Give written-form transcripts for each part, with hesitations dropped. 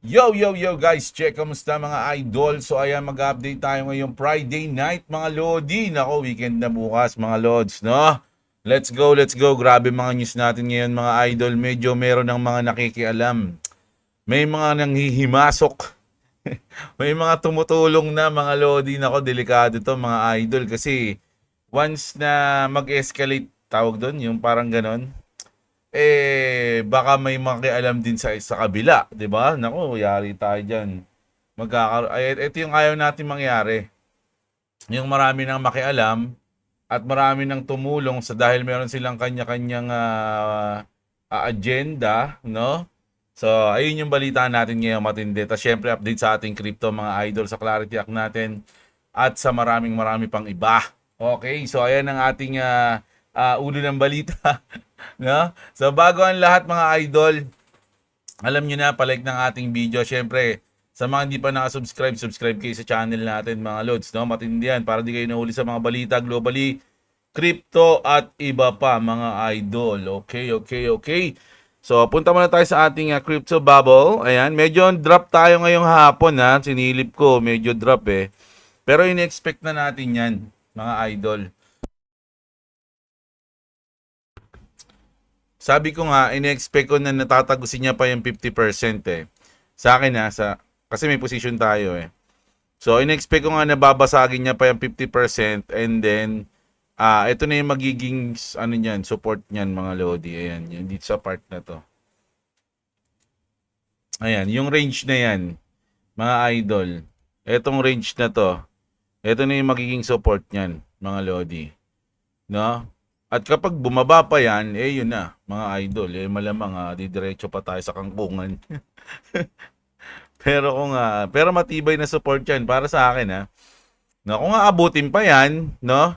Yo guys, check kamusta mga idol. So ayan, mag-update tayo ngayong Friday night mga lodi. Nako, weekend na bukas mga lods, no? Let's go. Grabe mga news natin ngayon mga idol. Medyo meron ng mga nakikialam. May mga nanghihimasok. May mga tumutulong na mga lodi. Nako, delikado to mga idol kasi once na mag-escalate, tawag doon, yung parang ganon, baka may makialam din sa kabila, 'di ba? Naku, yari tayo diyan. Ito yung ayaw natin mangyari. Yung marami nang makialam at marami nang tumulong sa dahil meron silang kanya-kanyang agenda, no? So, ayun yung balita natin ngayon matindi. Tapos syempre update sa ating crypto mga idol sa Clarity Act natin at sa marami pang iba. Okay, so ayan ang ating ulo ng balita. No? So bago ang lahat mga idol, alam nyo na, palike ng ating video. Syempre, sa mga hindi pa nakasubscribe, subscribe kayo sa channel natin mga lods. No? Matindi yan para di kayo nahuli sa mga balita globally, crypto at iba pa mga idol. Okay. So punta muna tayo sa ating crypto bubble. Ayan, medyo drop tayo ngayong hapon ha. Sinilip ko, medyo drop eh. Pero in-expect na natin yan mga idol. Sabi ko nga, in-expect ko na natatagusin niya pa yung 50% eh. Sa akin kasi may position tayo eh. So, in-expect ko nga na babasagin niya pa yung 50% and then, ito na yung magiging, support niyan mga lodi. Ayan, yung dito sa part na to. Ayan, yung range na yan, mga idol. Etong range na to, ito na yung magiging support niyan, mga lodi. No? At kapag bumaba pa yan, yun na, mga idol. Malamang didiretso pa tayo sa kangkungan. pero matibay na support yan para sa akin ha. No, kung aabutin pa yan, no?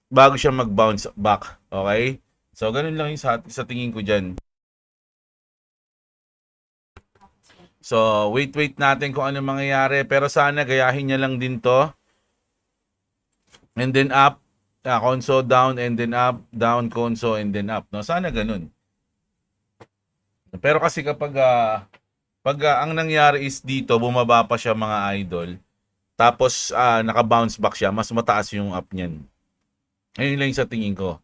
Bago siya mag-bounce back, okay? So ganun lang yung sa tingin ko diyan. So wait natin kung ano mangyayari, pero sana gayahin niya lang din to. And then up, conso down and then up, down conso and then up, no? Sana ganun. Pero kasi kapag ang nangyari is dito, bumaba pa siya mga idol. Tapos naka-bounce back siya, mas mataas yung up niyan. Ayun lang sa tingin ko,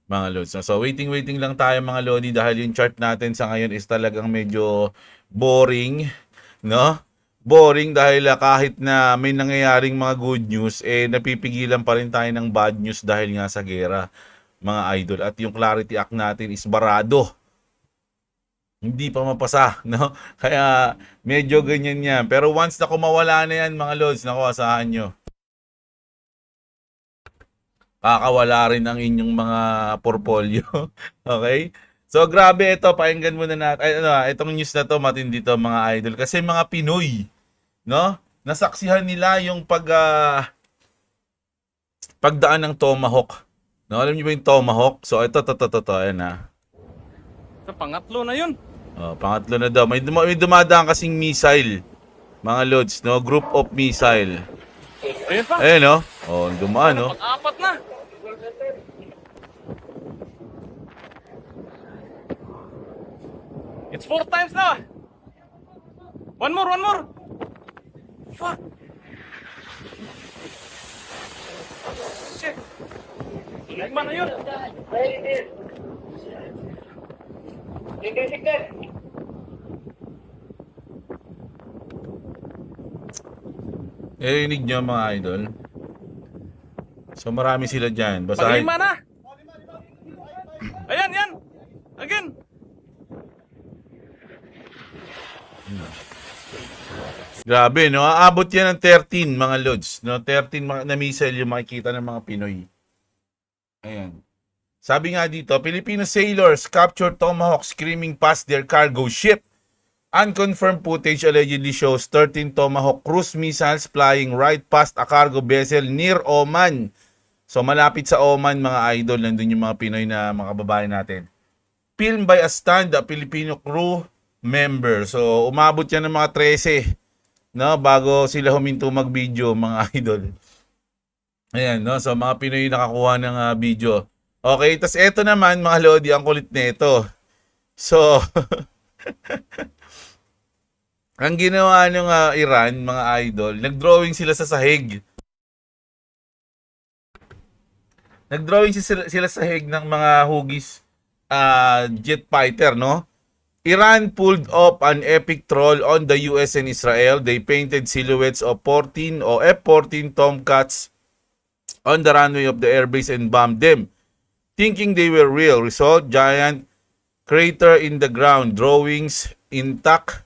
mga lods. So waiting lang tayo mga lodi dahil yung chart natin sa ngayon is talagang medyo boring, no? Boring dahil kahit na may nangyayaring mga good news, napipigilan pa rin tayo ng bad news dahil nga sa gera, mga idol. At yung Clarity Act natin is barado. Hindi pa mapasa, no? Kaya medyo ganyan yan. Pero once na kumawala na yan, mga lods, naku, asahan nyo. Kakawala rin ang inyong mga portfolio. Okay? So grabe ito, pakinggan muna natin. Itong news na to, matindi to mga idol. Kasi mga Pinoy, no? Nasaksihan nila yung pagdaan ng Tomahawk. No, alam niyo ba yung Tomahawk? So ito, ayan na. Sa pangatlo na yun. Pangatlo na daw. May dumadaan kasing missile. Mga lods, no? Group of missile. Ayun pa. Ayun, no? Dumaan, no? Pag-apat na. It's 4 times na. One more. Fuck. Shit. Lima na yun. Rinig nyo mga idol. So marami sila dyan. Basahin. Paglima na. Ayan. Again. Grabe, no? Aabot yan ng 13 mga lods. No? 13 na missile yung makikita ng mga Pinoy. Ayan. Sabi nga dito, Filipino sailors captured Tomahawk screaming past their cargo ship. Unconfirmed footage allegedly shows 13 Tomahawk cruise missiles flying right past a cargo vessel near Oman. So malapit sa Oman mga idol, nandun yung mga Pinoy na mga babae natin. Filmed by a stand, a Filipino crew member. So umabot yan ng mga 13, no, bago sila huminto mag-video mga idol. Ayan, no? So mga Pinoy nakakuha ng video. Okay, tas eto naman mga lodi, ang kulit nito. So Ang ginawa ng Iran, mga idol, nag-drawing sila sa sahig. Nag-drawing sila sa sahig ng mga hugis jet fighter, no? Iran pulled off an epic troll on the US and Israel. They painted silhouettes of 14 o F-14 Tomcats on the runway of the airbase and bombed them, thinking they were real. Result, giant crater in the ground, drawings intact,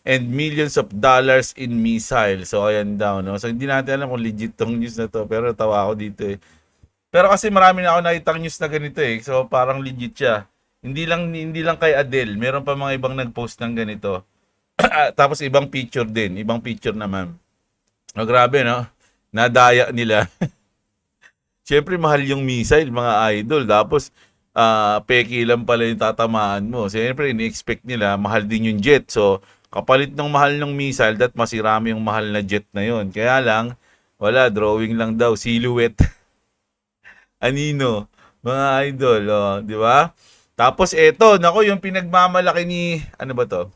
and millions of dollars in missile. So, ayan daw, no? So, hindi natin alam kung legit tong news na to, pero tawa ako dito eh. Pero kasi marami na ako nakitang news na ganito eh. So, parang legit siya. Hindi lang kay Adele, meron pa mga ibang nag-post ng ganito. Tapos ibang picture din, ibang picture naman. Oh, grabe, no? Nadaya nila. Siyempre, mahal yung missile, mga idol. Tapos, peki lang pala yung tatamaan mo. Siyempre, ini-expect nila, mahal din yung jet. So, kapalit ng mahal ng missile, that masirami yung mahal na jet na yon. Kaya lang, wala, drawing lang daw, silhouette. Anino, mga idol, oh, di ba? Tapos, eto, nako, yung pinagmamalaki ni, ano ba to?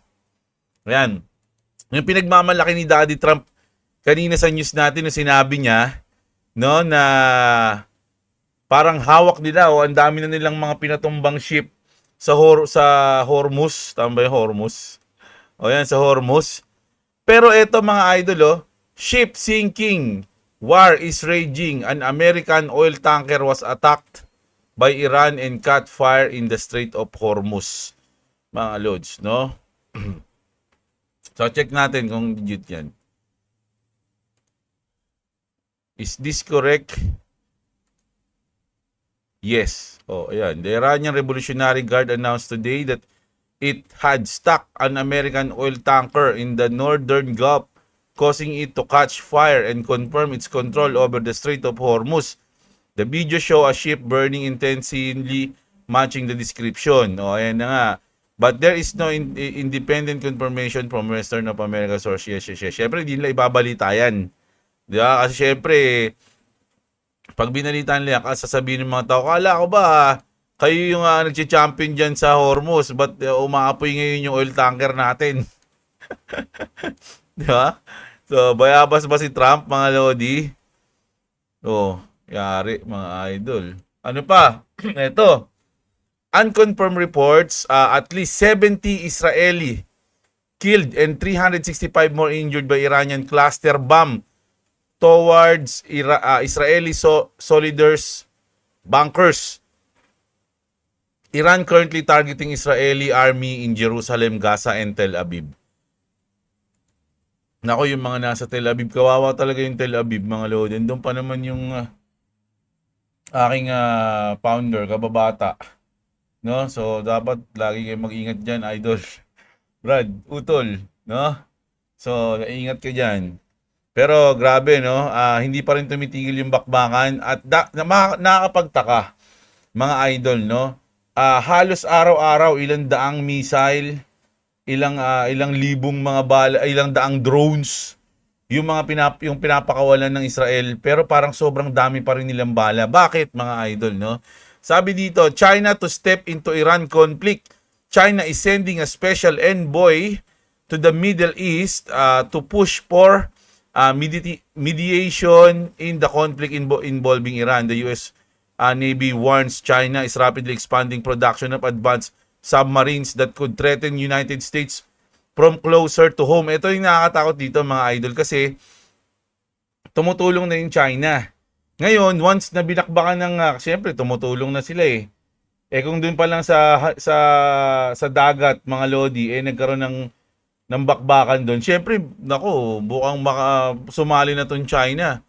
Ayan, yung pinagmamalaki ni Daddy Trump, kanina sa news natin, na sinabi niya, no, na parang hawak nila o ang dami na nilang mga pinatumbang ship sa Hormuz, tama ba yung Hormuz? O yan, sa Hormuz. Pero eto mga idol, oh, ship sinking, war is raging, an American oil tanker was attacked by Iran and caught fire in the Strait of Hormuz. Mga lods, no? So check natin kung legit yan. Is this correct? Yes. Oh, ayan. The Iranian Revolutionary Guard announced today that it had stuck an American oil tanker in the northern Gulf, causing it to catch fire and confirm its control over the Strait of Hormuz. The video show a ship burning intensely, matching the description. O, ayan na nga. But there is no independent confirmation from Western of America source. Yes. Siyempre, hindi nila ibabalita yan. Di ba? Kasi siyempre, pag binalitaan nila, sasabihin ng mga tao, kala ko ba, kayo yung nag-champion dyan sa Hormuz, but umaapoy ngayon yung oil tanker natin. Di ba? So, bayabas ba si Trump, mga lodi? Oh, yari, mga idol. Ano pa? Ito. Unconfirmed reports, at least 70 Israeli killed and 365 more injured by Iranian cluster bomb towards Israeli soldiers' bunkers. Iran currently targeting Israeli army in Jerusalem, Gaza, and Tel Aviv. Nako, yung mga nasa Tel Aviv, kawawa talaga yung Tel Aviv, mga lodi. Doon pa naman yung aking founder, kababata. No? So, dapat lagi kayo mag-ingat dyan, idol. Brad, utol. No? So, ingat ka dyan. Pero grabe, no? Hindi pa rin tumitigil yung bakbakan at nakakapagtaka, mga idol, no? Halos araw-araw ilang daang missile, ilang libong mga bala, ilang daang drones yung mga pinapakawalan ng Israel, pero parang sobrang dami pa rin nilang bala. Bakit, mga idol, no? Sabi dito, China to step into Iran conflict. China is sending a special envoy to the Middle East to push for mediation in the conflict involving Iran. The US Navy warns China is rapidly expanding production of advanced submarines that could threaten United States from closer to home. Ito yung nakakatakot dito, mga idol, kasi tumutulong na yung China. Ngayon, once na binakbakan ng, siyempre tumutulong na sila eh. Kung doon pa lang sa dagat, mga lodi, nagkaroon ng bakbakan doon. Siyempre, nako, bukang sumali na tong China.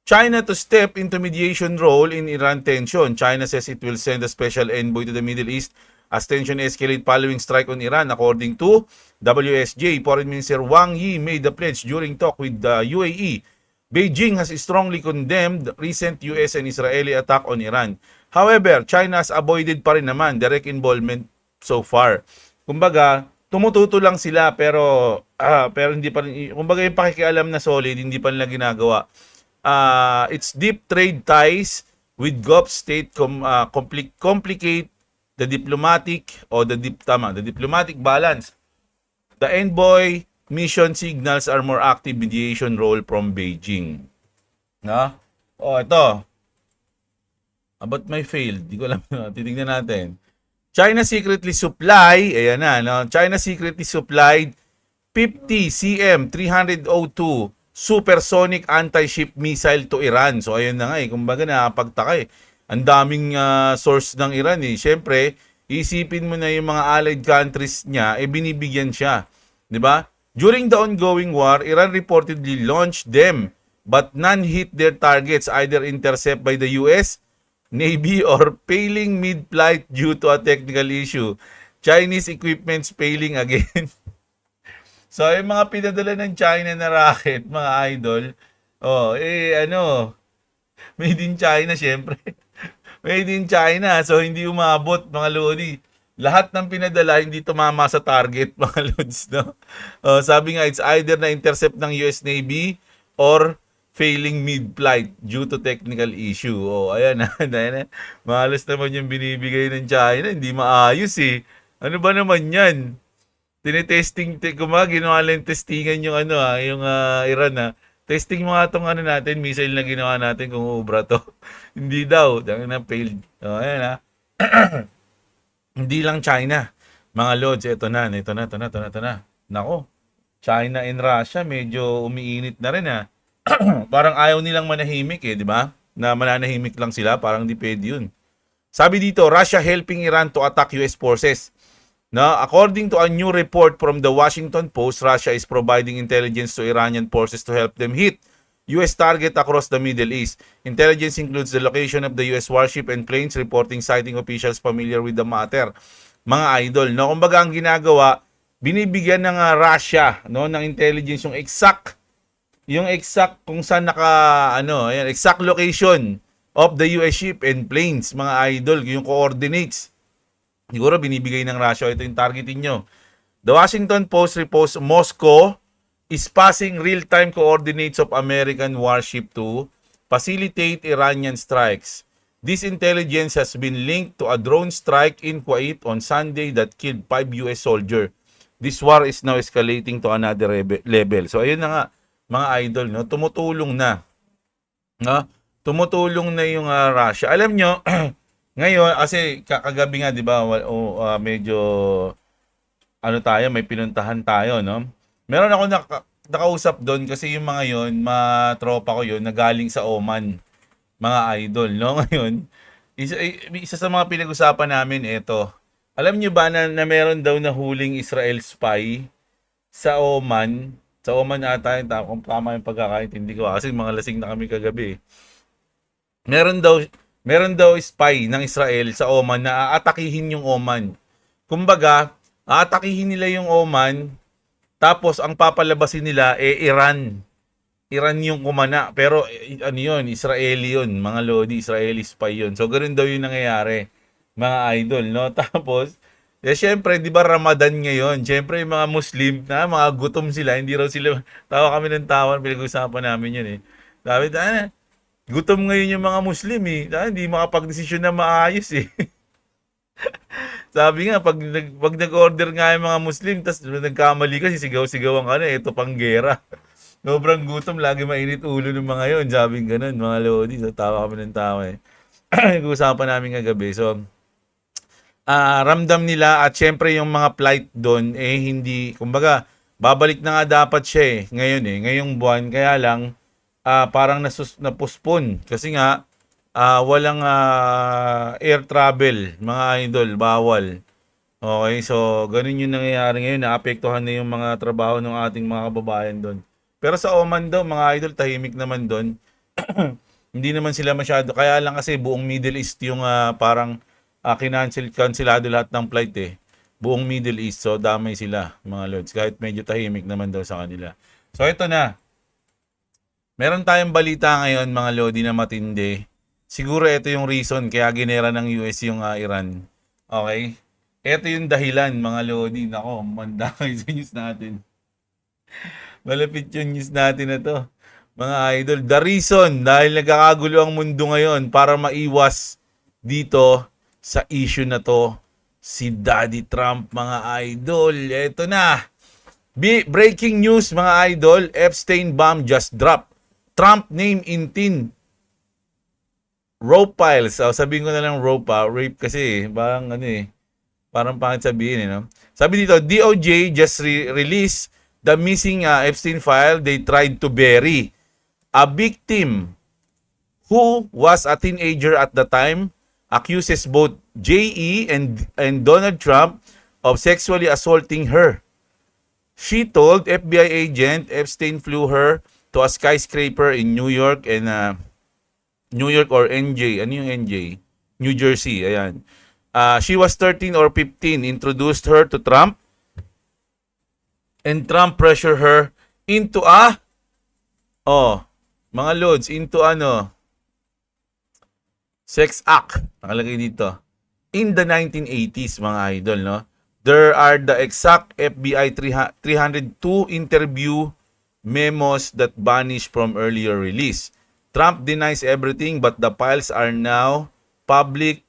China to step into mediation role in Iran tension. China says it will send a special envoy to the Middle East as tension escalate following strike on Iran. According to WSJ, Foreign Minister Wang Yi made the pledge during talk with the UAE. Beijing has strongly condemned recent US and Israeli attack on Iran. However, China has avoided pa rin naman direct involvement so far. Kumbaga, tumututo lang sila pero hindi pa rin, kumbaga yung pakikialam na solid, hindi pa nila ginagawa. Its deep trade ties with Gulf state complicate the diplomatic balance. The envoy mission signals are more active mediation role from Beijing. No? Oh, ito. About my failed. Di ko alam. Titignan natin. China secretly supply, ayan na, no? China secretly supplied 50 cm 302 supersonic anti-ship missile to Iran. So ayun na nga eh, kumbaga nakapagtaka eh. Ang daming source ng Iran eh. Siyempre, isipin mo na yung mga allied countries niya, eh binibigyan siya. 'Di ba? During the ongoing war, Iran reportedly launched them, but none hit their targets, either intercept by the US Navy or failing mid-flight due to a technical issue. Chinese equipments failing again. So, yung mga pinadala ng China na rocket, mga idol, made in China, syempre. Made in China, so hindi umabot, mga lodi. Lahat ng pinadala, hindi tumama sa target, mga lods, no? Sabi nga, it's either na intercept ng US Navy or failing mid-flight due to technical issue. Ayan na. Mahalos naman yung binibigay ng China. Hindi maayos eh. Ano ba naman yan? Tinetesting, ginawa lang testingan yung Iran na. Testing mo nga itong natin, missile na ginawa natin kung ubra to. Hindi daw. Dahil na failed. Ayan na. Hindi lang China. Mga lods, ito na. Nako. China and Russia, medyo umiinit na rin parang ayaw nilang manahimik di ba? Na mananahimik lang sila, parang di pwede yun. Sabi dito, Russia helping Iran to attack US forces. Now, according to a new report from the Washington Post, Russia is providing intelligence to Iranian forces to help them hit US target across the Middle East. Intelligence includes the location of the US warship and planes, reporting citing officials familiar with the matter. Mga idol, no? Kumbaga ang ginagawa, binibigyan ng Russia, no, ng intelligence yung exact kung saan exact location of the US ship and planes, mga idol, yung coordinates. Siguro binibigay ng Russia, ito yung targetin nyo. The Washington Post reports Moscow is passing real-time coordinates of American warship to facilitate Iranian strikes. This intelligence has been linked to a drone strike in Kuwait on Sunday that killed 5 US soldiers. This war is now escalating to another level. So ayun na nga, mga idol, no, tumutulong na. No? Tumutulong na yung Russia. Alam nyo, ngayon, kasi kagabi nga, di ba, medyo, may pinuntahan tayo, no? Meron ako nakausap doon kasi yung mga yon, tropa ko yon, nagaling sa Oman, mga idol, no? Ngayon, isa sa mga pinag-usapan namin, ito. Alam nyo ba na meron daw na huling Israel spy sa Oman? Sa Oman ata, kung tama yung pagkakaintindi ko, kasi mga lasing na kami kagabi. Meron daw spy ng Israel sa Oman na aatakihin yung Oman. Kumbaga, aatakihin nila yung Oman, tapos ang papalabasin nila Iran. Iran yung kumana. Pero yun, Israeli yun. Mga lodi, Israeli spy yun. So, ganoon daw yung nangyayari, mga idol, no? Tapos, syempre, di ba Ramadan ngayon? Syempre, yung mga Muslim, mga gutom sila, hindi raw sila, tawa kami ng tawa, pinag-usapan namin yun Sabi, gutom ngayon yung mga Muslim hindi makapag-desisyon na maayos Sabi nga, pag nag-order nga yung mga Muslim, tapos nagkamali kasi sigaw-sigawan ka ito pang gera. Sobrang gutom, lagi mainit ulo ng mga yon. Sabi ganun, mga lodi. So, tawa kami ng tawa Nag-usapan namin kagabi. So, ramdam nila at syempre yung mga flight doon hindi, kumbaga babalik na nga dapat siya ngayon ngayong buwan, kaya lang parang na-postpone kasi nga walang air travel, mga idol, bawal. Okay, so ganun yung nangyayari ngayon, naapektuhan na yung mga trabaho ng ating mga kababayan doon. Pero sa Oman daw, mga idol, tahimik naman doon. Hindi naman sila masyado, kaya lang kasi buong Middle East yung parang cancelado lahat ng flight buong Middle East, so damay sila, mga lods, kahit medyo tahimik naman daw sa kanila. So ito na, meron tayong balita ngayon, mga lodi, na matindi. Siguro ito yung reason kaya ginera ng US yung Iran. Okay, ito yung dahilan, mga lodi. Nako, manda kayo sa news natin. Malapit yung news natin na to, mga idol. The reason, dahil nagkakagulo ang mundo ngayon para maiwas dito sa issue na to, si Daddy Trump, mga idol. Ito na. Breaking news mga idol, Epstein bomb just dropped. Trump name in tin. Rope files. Sabihin ko na lang rape kasi parang parang pangit sabihin no. Sabi dito, DOJ just released the missing Epstein file they tried to bury. A victim who was a teenager at the time accuses both JE and Donald Trump of sexually assaulting her. She told FBI agent Epstein flew her to a skyscraper in New York and New York or NJ. Ano yung NJ? New Jersey. Ayan. She was 13 or 15. Introduced her to Trump. And Trump pressured her into mga loads, into sex act. Nakalagay dito. In the 1980s, mga idol, no? There are the exact FBI 302 interview memos that vanished from earlier release. Trump denies everything but the files are now public.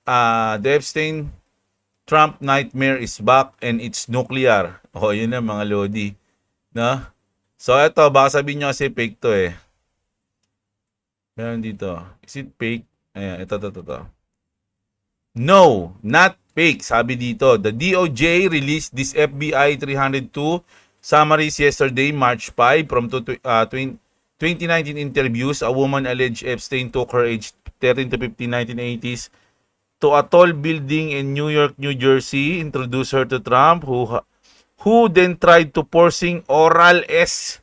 The Epstein-Trump nightmare is back and it's nuclear. Yun na mga lodi. No? So, ito, baka sabihin nyo kasi fake to eh. Meron dito. Is it fake? Ayan, ito. No, not fake. Sabi dito, the DOJ released this FBI 302 summaries yesterday, March 5, from 2019 interviews. A woman alleged Epstein took her age 13 to 15, 1980s to a tall building in New York, New Jersey, introduced her to Trump, who then tried to forcing oral S.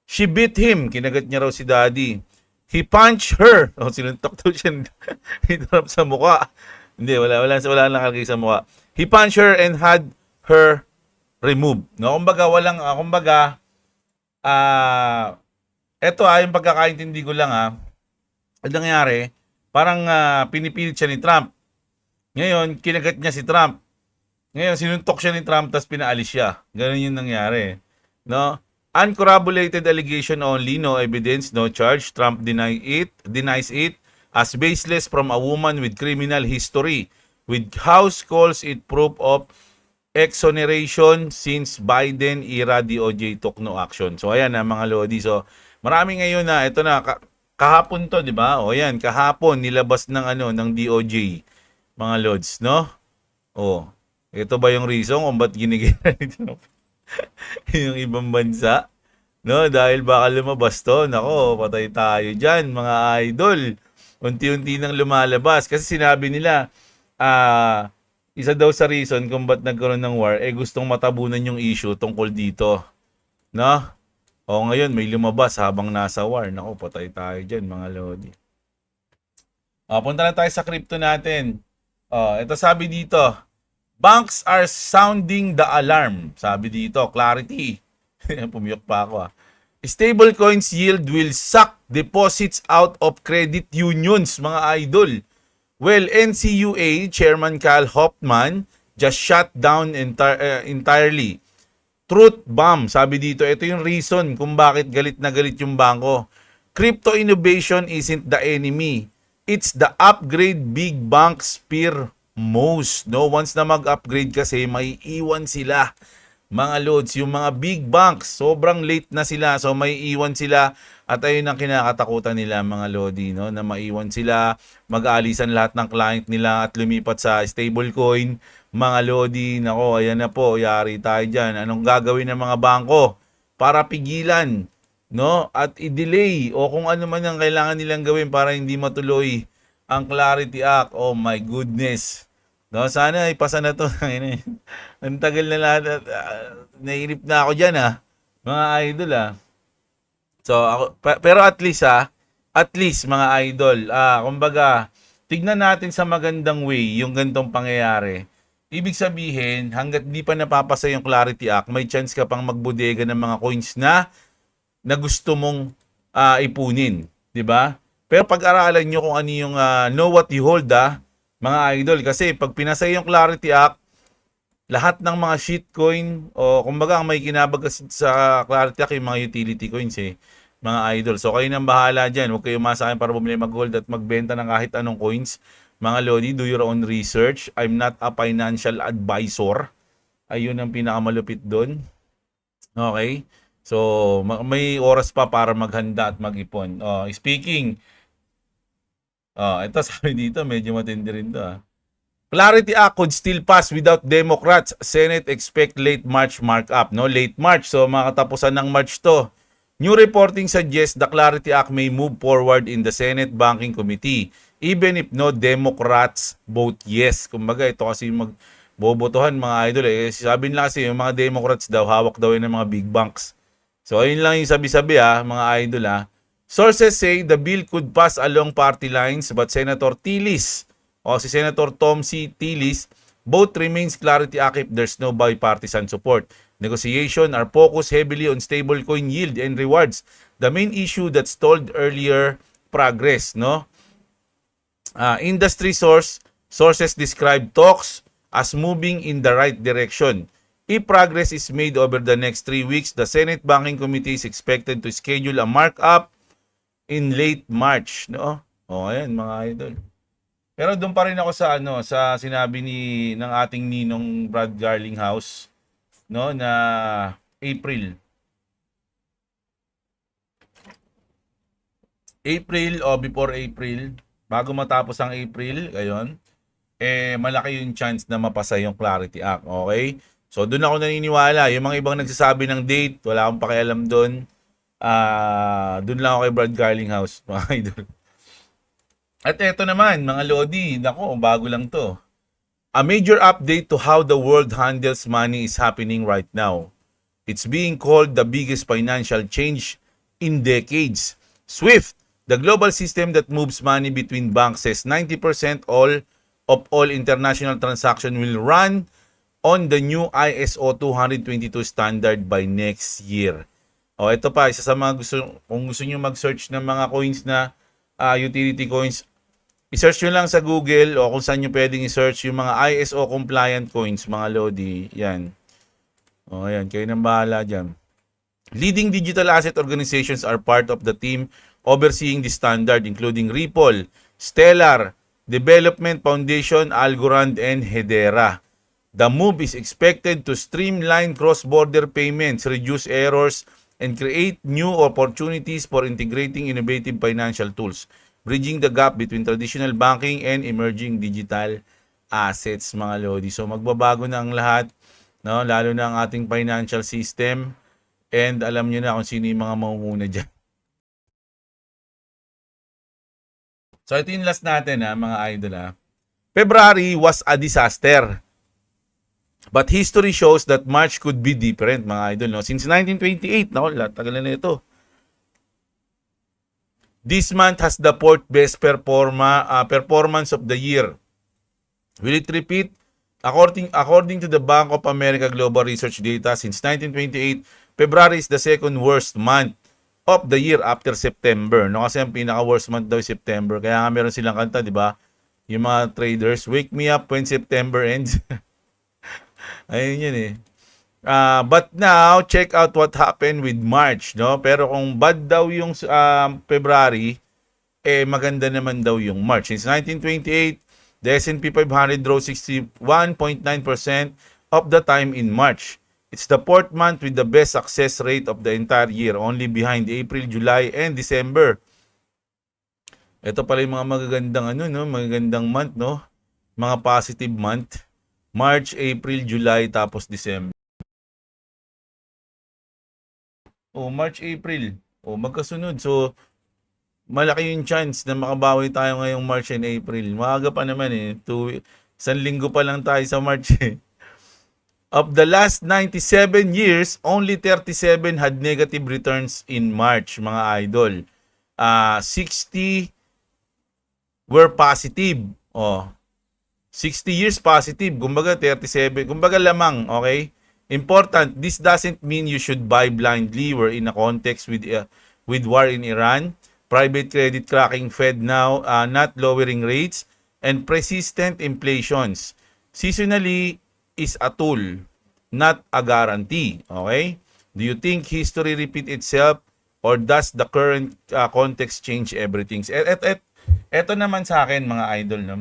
She beat him. Kinagat niya raw si Daddy. He punched her. Sinuntok to siya ni Trump sa mukha. Hindi, wala nakalagay sa mukha. He punched her and had her removed. No, kumbaga eto yung pagkakaintindi ko lang Ang nangyari, parang pinipilit siya ni Trump. Ngayon, kinagat niya si Trump. Ngayon, sinuntok siya ni Trump tapos pinaalis siya. Ganun yung nangyari. No? Uncorroborated allegation only, no evidence, no charge. Trump denies it as baseless from a woman with criminal history. With House calls it proof of exoneration since Biden era DOJ took no action. So ayan mga lodi. So marami ngayon ito na kahapon to, 'di ba? Ayan, kahapon nilabas ng DOJ mga lods, no? Ito ba yung reason kung ba't ginigyan nito yung ibang bansa? No, dahil baka lumabas to. Nako, patay tayo dyan, mga idol. Unti-unti nang lumalabas. Kasi sinabi nila, isa daw sa reason kung ba't nagkaroon ng war, gustong matabunan yung issue tungkol dito. No? Ngayon, may lumabas habang nasa war. Nako, patay tayo dyan, mga lodi. Punta na tayo sa crypto natin. Ito sabi dito, banks are sounding the alarm. Sabi dito, Clarity. Pumiyok pa ako Stablecoins yield will suck deposits out of credit unions, mga idol. Well, NCUA Chairman Cal Hoffman just shut down entirely. Truth bomb. Sabi dito, ito yung reason kung bakit galit na galit yung bangko. Crypto innovation isn't the enemy. It's the upgrade big banks fear most. No, once na mag-upgrade kasi may iwan sila. Mga loads, yung mga big banks, sobrang late na sila. So may iwan sila at ayun ang kinakatakutan nila mga lodi, no? Na maiwan sila, mag-aalisan lahat ng client nila at lumipat sa stablecoin. Mga lodi, nako, ayan na po, yari tayo dyan. Anong gagawin ng mga bangko para pigilan, no? At i-delay o kung ano man ang kailangan nilang gawin para hindi matuloy ang Clarity Act. Oh my goodness. No, sana ipasa na to. Ang tagal na lahat. Nainip na ako dyan mga idol So ako, pero at least mga idol, kumbaga, tignan natin sa magandang way yung gantong pangyayari. Ibig sabihin, hanggat di pa napapasa yung Clarity Act, may chance ka pang magbodega ng mga coins na gusto mong ipunin, 'di ba? Pero pag-aralan nyo kung ano yung know what you hold mga idol, kasi pag pinasa yung Clarity Act, lahat ng mga shitcoin o kumbaga ang may kinabag sa Clarity Act yung mga utility coins mga idol. So kayo nang bahala dyan. Huwag kayo masakin para bumili mag-gold at magbenta ng kahit anong coins. Mga lodi, do your own research. I'm not a financial advisor. Ayun ang pinakamalupit doon. Okay? So, may oras pa para maghanda at mag-ipon. Speaking, ito sabi dito, medyo matindi rin to. Clarity Act could still pass without Democrats. Senate expect late March markup. No? Late March. So, mga katapusan ng March to. New reporting suggests the Clarity Act may move forward in the Senate Banking Committee even if no Democrats vote yes. Kumbaga, ito kasi magbobotohan mga idol. Sabi nila kasi yung mga Democrats daw, hawak daw yun ng mga big banks. So, ayun lang yung sabi-sabi mga idol Sources say the bill could pass along party lines but Senator Tillis si Senator Tom C. Tillis, both remains Clarity Act if there's no bipartisan support. Negotiation are focused heavily on stablecoin yield and rewards. The main issue that stalled earlier progress, no? Industry sources describe talks as moving in the right direction. If progress is made over the next 3 weeks, the Senate Banking Committee is expected to schedule a markup in late March, no? Ayan mga idol. Pero doon pa rin ako sa sinabi ng ating ninong Brad Garlinghouse, no, na April o before April, bago matapos ang April, gayon, malaki yung chance na mapasa yung Clarity Act, okay? So doon ako naniniwala. Yung mga ibang nagsasabi ng date, wala akong pakialam doon. Doon lang ako kay Brad Garlinghouse, mga idol. At eto naman, mga Lodi, nako, bago lang to. A major update to how the world handles money is happening right now. It's being called the biggest financial change in decades. SWIFT, the global system that moves money between banks, says 90% of all international transactions will run on the new ISO 222 standard by next year. Ito pa, isa sa mga kung gusto niyo mag-search ng mga coins na utility coins, i-search nyo lang sa Google o kung saan nyo pwedeng i-search yung mga ISO compliant coins, mga Lodi. Yan. Ayan, kayo nang bahala dyan. Leading digital asset organizations are part of the team overseeing the standard, including Ripple, Stellar, Development Foundation, Algorand, and Hedera. The move is expected to streamline cross-border payments, reduce errors, and create new opportunities for integrating innovative financial tools, bridging the gap between traditional banking and emerging digital assets, mga Lodi. So magbabago na ang lahat, no? Lalo na ang ating financial system, and alam niyo na kung sino yung mga mangunguna dyan. So ito yung last natin mga idol February was a disaster. But history shows that March could be different, mga idol. No? Since 1928, tagal na ito. This month has the fourth best performance of the year. Will it repeat? According to the Bank of America Global Research data, since 1928, February is the second worst month of the year after September. No, kasi ang pinaka-worst month daw September. Kaya nga meron silang kanta, di ba? Yung mga traders, wake me up when September ends. Ayun yun but now, check out what happened with March, no? Pero kung bad daw yung February, maganda naman daw yung March. Since 1928, the S&P 500 rose 61.9% of the time in March. It's the fourth month with the best success rate of the entire year, only behind April, July, and December. Ito pala yung mga magagandang magagandang month, no? Mga positive month. March, April, July, tapos December. March, April. Magkasunod. So, malaki yung chance na makabawi tayo ngayong March and April. Maaga pa naman isang linggo pa lang tayo sa March Of the last 97 years, only 37 had negative returns in March, mga idol. 60 were positive. 60 years positive. Kumbaga 37. Kumbaga lamang, okay? Important, this doesn't mean you should buy blindly. We're in a context with war in Iran, private credit cracking Fed now not lowering rates, and persistent inflations. Seasonally is a tool, not a guarantee. Okay? Do you think history repeat itself or does the current context change everything? Eto naman sa akin, mga idol. No?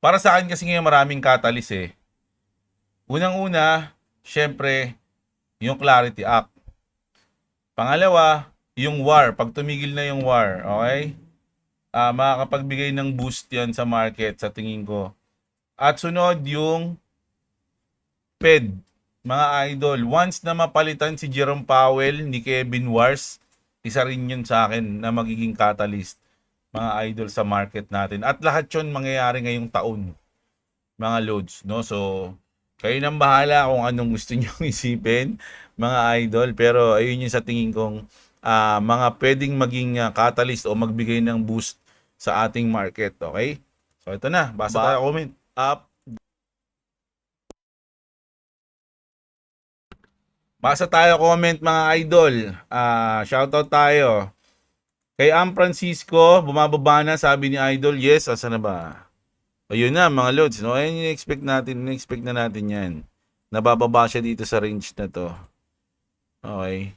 Para sa akin kasi ngayon maraming catalyst Unang-una, syempre, yung Clarity Act. Pangalawa, yung war. Pag tumigil na yung war, okay? Makakapagbigay ng boost yan sa market sa tingin ko. At sunod yung Fed, mga idol. Once na mapalitan si Jerome Powell ni Kevin Wars, isa rin yun sa akin na magiging catalyst, mga idol, sa market natin. At lahat yun mangyayari ngayong taon, mga loads, no? So, kayo nang bahala kung anong gusto nyo isipin, mga idol. Pero ayun yung sa tingin kong mga pwedeng maging catalyst o magbigay ng boost sa ating market, okay? So, ito na. Basa tayo comment. Basa tayo comment, mga idol. Shoutout tayo. Kay Am Francisco, bumababa na, sabi ni Idol. Yes, asa na ba? Ayun na, mga loads. No? Ayun yung expect natin. In-expect na natin yan. Nabababa siya dito sa range na to. Okay.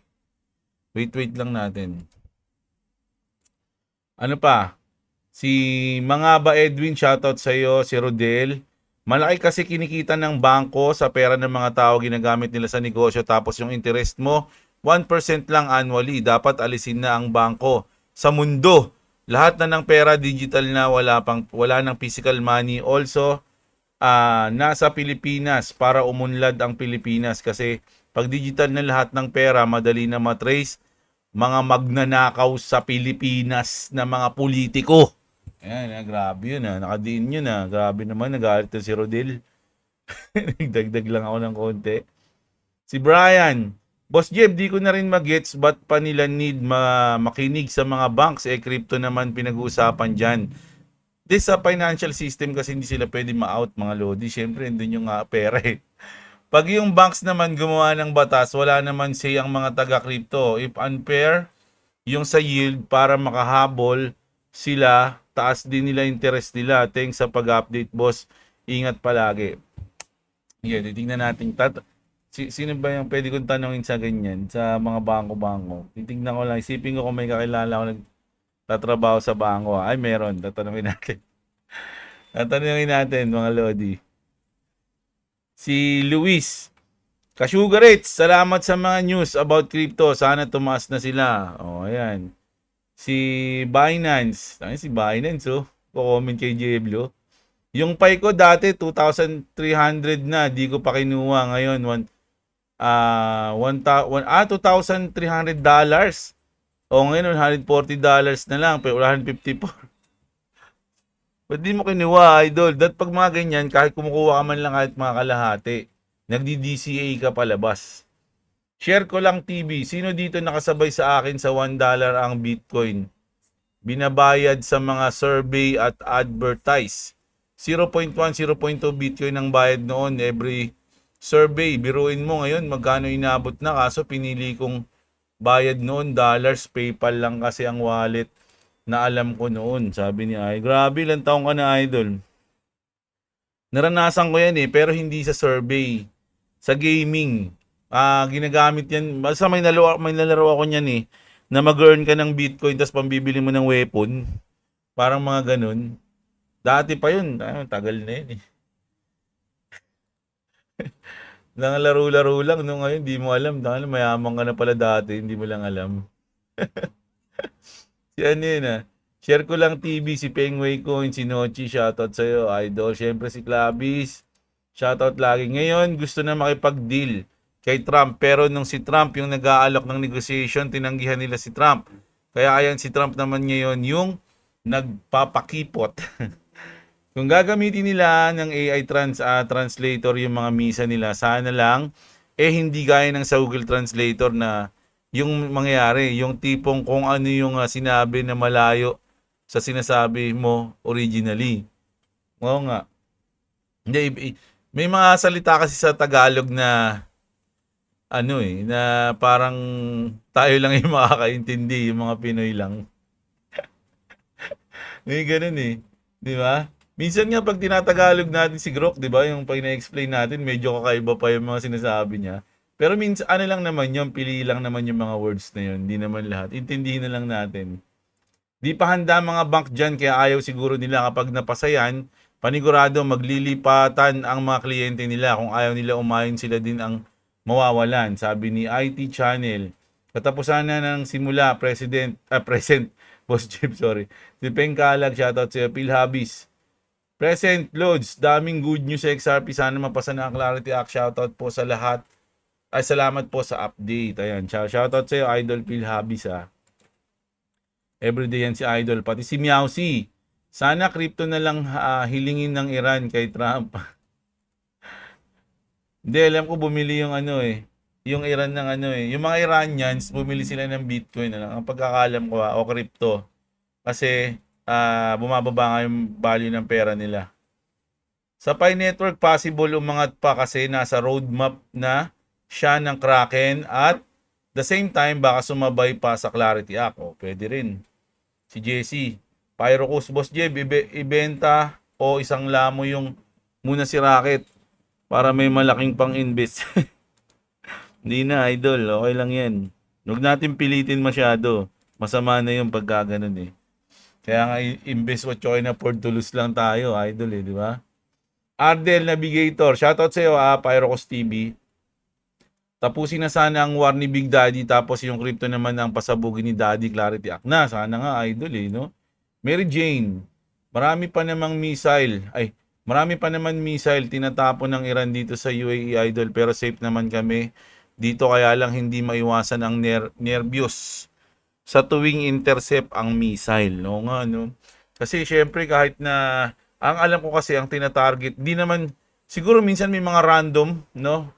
Wait lang natin. Ano pa? Si Mangaba Edwin, shoutout sa iyo. Si Rodel. Malaki kasi kinikita ng bangko sa pera ng mga tao ginagamit nila sa negosyo, tapos yung interest mo 1% lang annually. Dapat alisin na ang bangko sa mundo. Lahat na ng pera digital na, wala nang physical money. Also, nasa Pilipinas para umunlad ang Pilipinas, kasi pag digital na lahat ng pera, madali na matrace mga magnanakaw sa Pilipinas na mga politiko. Ayan, grabe yun nakadiin yun Grabe naman, nagalit si Rodel. Nagdagdag lang ako ng konti. Si Brian, Boss Jeb, di ko na rin magets ba't pa nila need makinig sa mga banks, crypto naman pinag-uusapan dyan. This sa financial system kasi hindi sila pwede ma-out, mga lodi. Siyempre, hindi yung pera eh. Pag yung banks naman gumawa ng batas, wala naman say ang mga taga-crypto. If unfair yung sa yield para makahabol sila, taas din nila interest nila. Thanks sa pag-update, boss. Ingat palagi. Yan, titingnan natin. Sino ba yung pwede kong tanongin sa ganyan? Sa mga bangko-bangko. Titingnan ko lang. Isipin ko kung may kakilala ko nagtatrabaho sa bangko. Ay, meron. Tatanungin natin. Tatanungin natin, mga lodi. Si Luis. Ka-Sugar Rates, salamat sa mga news about crypto. Sana tumaas na sila. Ayan. Si Binance. Si Binance, comment kay Jeblo. Yung Pi ko dati, 2,300 na. Di ko pa kinuha. Ngayon, $2,300. Ngayon, $140 na lang. Pero $154. Ba't di mo kinuha, idol? That pag mga ganyan, kahit kumukuha ka man lang kahit mga kalahati, nagdi-DCA ka palabas. Share ko lang TV. Sino dito nakasabay sa akin sa $1 ang Bitcoin? Binabayad sa mga survey at advertise. 0.1, 0.2 Bitcoin ang bayad noon every survey. Biruin mo ngayon magkano inabot na, kaso pinili kong bayad noon dollars. PayPal lang kasi ang wallet na alam ko noon. Sabi ni Ay, grabe, ilang taong ka na, idol? Naranasan ko yan pero hindi sa survey. Sa gaming. Ginagamit yan. Basta may nalaro ako niyan na mag-earn ka ng Bitcoin tapos pambibili mo ng weapon. Parang mga ganun. Dati pa yun. Tagal na yun Lang laro-laro lang. No, ngayon, di mo alam. Dahil mayaman ka na pala dati. Hindi mo lang alam. Si ano yun Share ko lang TV, si Pengway Coin, si Nochi, shoutout sa'yo, idol. Siyempre si Clavis, shoutout lagi. Ngayon, gusto na makipag-deal kay Trump. Pero nung si Trump yung nag-aalok ng negotiation, tinanggihan nila si Trump. Kaya ayan, si Trump naman ngayon yung nagpapakipot. Kung gagamitin nila ng AI translator yung mga misa nila, sana lang, hindi gaya ng sa Google Translator na yung mangyayari, yung tipong kung ano yung sinabi na malayo sa sinasabi mo originally. Oo nga. Hindi, may mga salita kasi sa Tagalog na na parang tayo lang yung makakaintindi, yung mga Pinoy lang. May ganun di ba? Minsan nga pag tinatagalog natin si Grok, di ba, yung pag na-explain natin, medyo kakaiba pa yung mga sinasabi niya. Pero minsan, lang naman yun, pili lang naman yung mga words na yun. Hindi naman lahat. Intindihin na lang natin. Di pa handa mga bank dyan, kaya ayaw siguro nila kapag napasayan, panigurado maglilipatan ang mga kliyente nila. Kung ayaw nila umayon sila din ang mawawalan, sabi ni IT Channel. Katapusan na ng simula, present, Boss Jeep, sorry. Si Peng Kalag, shoutout sa'yo. Phil Habis. Present, Lods. Daming good news sa XRP. Sana mapasa na ang Clarity Act. Shoutout po sa lahat. Ay, salamat po sa update. Ayan, shoutout sa'yo, Idol Phil Habis, ha. Everyday yan si Idol. Pati si Meowsy. Sana crypto na lang hilingin ng Iran kay Trump. Hindi, alam ko bumili yung yung Iran ng yung mga Iranians, bumili sila ng Bitcoin na lang. Ang pagkakalam ko o crypto. Kasi bumababa nga yung value ng pera nila. Sa Pi Network, possible umangat pa kasi nasa roadmap na siya ng Kraken at the same time baka sumabay pa sa Clarity Act. O, pwede rin. Si Jesse, Pyrocus, Boss Jeb, ibenta o isang lamo yung muna si Rocket para may malaking pang-invest. Hindi na, Idol. Okay lang yan. Huwag natin pilitin masyado. Masama na yung pagkaganon eh. Kaya nga, invest what you can afford to lose lang tayo, Idol eh, di ba? Ardel Navigator. Shoutout sa'yo, Pyrocos TV. Tapusin na sana ang war ni Big Daddy tapos yung crypto naman ang pasabugin ni Daddy Clarity Act na. Sana nga, Idol eh, no? Mary Jane. Marami pa namang missile tinatapon ng Iran dito sa UAE, Idol, pero safe naman kami dito, kaya lang hindi maiwasan ang nervyos sa tuwing intercept ang missile. No nga, no? Kasi syempre kahit na ang alam ko kasi ang tina-target, di naman siguro minsan may mga random, no?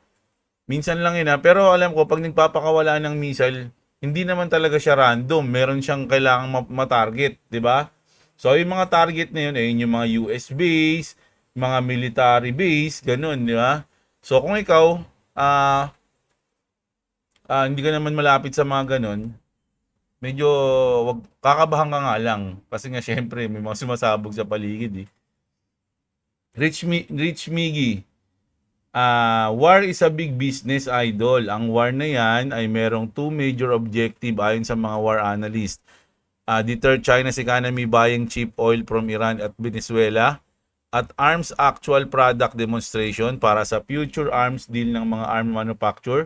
Minsan lang yun pero alam ko pag nagpapakawala ng missile, hindi naman talaga siya random. Meron siyang kailangang ma-target, di ba? So yung mga target na yun ay yung mga US base, mga military base, ganun, di ba? So kung ikaw hindi ka naman malapit sa mga ganun, medyo kakabahan ka nga lang. Kasi nga syempre, may mga sumasabog sa paligid eh. Rich Miggy, war is a big business, Idol. Ang war na yan ay merong two major objective ayon sa mga war analyst. Deter China's economy buying cheap oil from Iran at Venezuela at arms actual product demonstration para sa future arms deal ng mga arm manufacturer.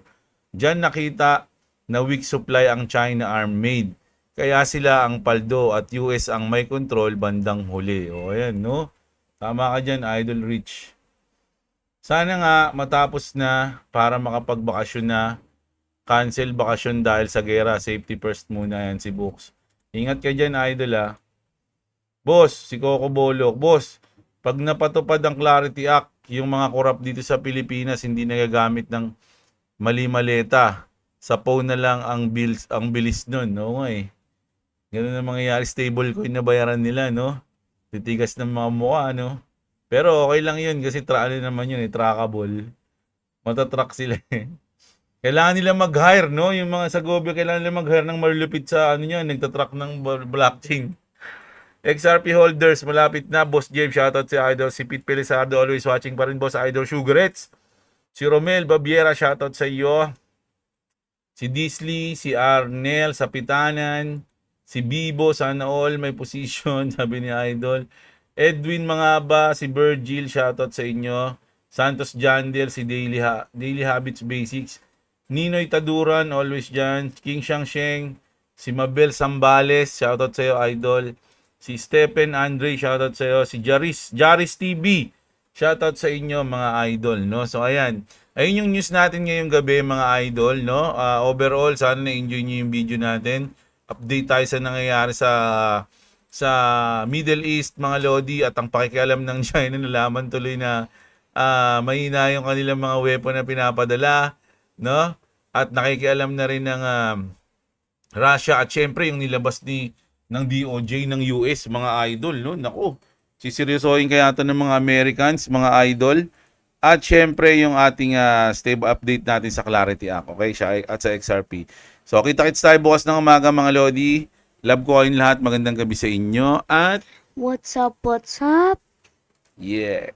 Diyan nakita na weak supply ang China arm made. Kaya sila ang paldo at US ang may control bandang huli. O ayan, no? Tama ka dyan, Idol Rich. Sana nga matapos na para makapagbakasyon na. Cancel bakasyon dahil sa gera. Safety first muna yan si Books. Ingat ka dyan, Idol Boss, si Coco Bolok. Boss, pag napatupad ang Clarity Act, yung mga korap dito sa Pilipinas hindi nagagamit ng mali-maleta. Sa phone na lang ang bilis nun, no? Ganun ang mangyayari, stable coin na bayaran nila, no? Titigas ng mga mukha, no? Pero okay lang yun kasi naman yun, trackable. Matatrack sila eh. Kailangan nila mag-hire, no? Yung mga sa gobyerno, kailangan nila mag-hire ng malulupit sa nagtatrack ng blockchain. XRP holders, malapit na. Boss James, shoutout si Idol. Si Pete Pelizardo, always watching pa rin, Boss Idol. Sugarets. Si Romel Babiera, shoutout sa iyo. Si Disley, si Arnel Sapitanan, si Bibo, sana all may position, sabi ni Idol. Edwin Mangaba, si Virgil, shoutout sa inyo. Santos Jandel, si Daily Habits Basics. Ninoy Taduran, always dyan. King Shangsheng, si Mabel Sambales, shoutout sa iyo, Idol. Si Stephen Andre, shoutout sa iyo. Si Jaris TV, shoutout sa inyo, mga Idol, no? So ayan, ayun yung news natin ngayong gabi, mga Idol, no? Overall, sana na-enjoy niyo yung video natin. Update tayo sa nangyayari sa Middle East, mga Lodi, at ang pakikialam ng China, nalaman tuloy na mahina yung kanilang mga weapon na pinapadala, no? At nakikialam na rin ng Russia at syempre yung nilabas ng DOJ ng US, mga Idol, no? Naku, siseryosohin kaya ito ng mga Americans, mga Idol. At syempre yung ating stable update natin sa Clarity Act, okay? At sa XRP. So kita-kits tayo bukas ng umaga, mga Lodi. Love ko kayong lahat. Magandang gabi sa inyo. At What's up? What's up? yeah.